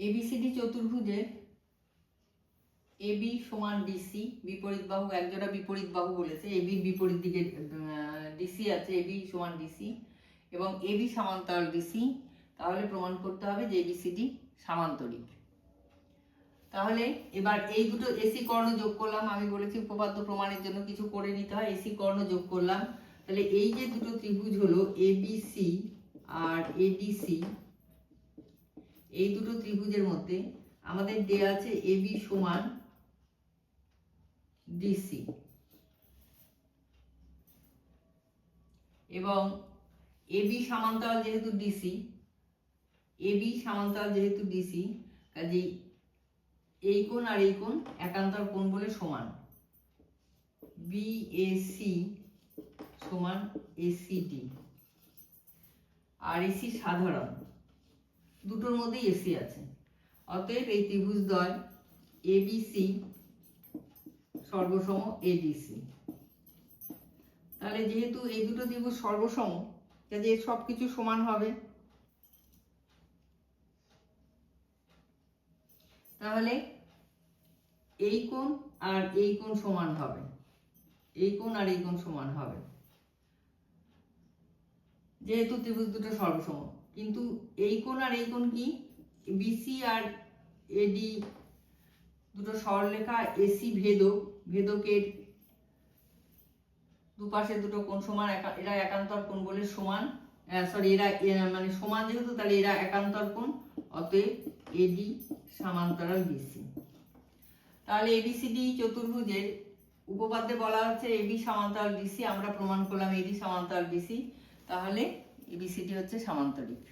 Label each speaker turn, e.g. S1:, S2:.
S1: ABCD চতুর্ভুজের AB সমান DC, বিপরীত বাহু, একজোড়া বিপরীত বাহু বলেছে, এবির বিপরীত দিকে ডিসি আছে, এবি সমান ডিসি এবং এবি সমান্তরাল ডিসি, তাহলে প্রমাণ করতে হবে যে এবিসিডি সামান্তরিক। তাহলে এবার এই দুটো এসি কর্ণ যোগ করলাম, আমি বলেছি উপপাদ্য প্রমাণের জন্য কিছু করে নিতে হয়, এসি কর্ণ যোগ করলাম। তাহলে এই যে দুটো ত্রিভুজ হলো এবিসি আর এডিসি, এই দুটো ত্রিভুজের মধ্যে আমাদের দেয়া আছে এবি সমান ডিসি এবং এবি সমান্তরাল যেহেতু ডিসি, এবি সমান্তরাল যেহেতু ডিসি, কাজেই এই কোণ আর এই কোণ একান্তর কোণ বলে সমান, বিএসি সমান এসিডি। আর এসি সাধারণ, দুটোর মধ্যেই এসি আছে, অতএব এই ত্রিভুজদ্বয় এবিসি সর্বসম এডিসি। তাহলে যেহেতু এই দুটো ত্রিভুজ সর্বসম, কাজে সবকিছু সমান হবে। তাহলে এই কোণ আর এই কোণ সমান হবে, এই কোণ আর এই কোণ সমান হবে যেহেতু ত্রিভুজ দুটো সর্বসম। কিন্তু এই কোণ আর এই কোণ কি, বিসি আর এডি দুটো সরলরেখা, এসি ভেদক, ভেদকের দুপাশে দুটো কোণ সমান, এরা একান্তর কোণ বলে সমান, সরি এরা মানে সমান যেহেতু, তাহলে এরা একান্তর কোণ, অতএব এডি সমান্তরাল বিসি। তাহলে এবিসিডি চতুর্ভুজের উপপাদ্যে বলা হচ্ছে এবি সমান্তরাল ডিসি, আমরা প্রমাণ করলাম এডি সমান্তরাল ডিসি, তাহলে এবিসিডি হচ্ছে সামান্তরিক।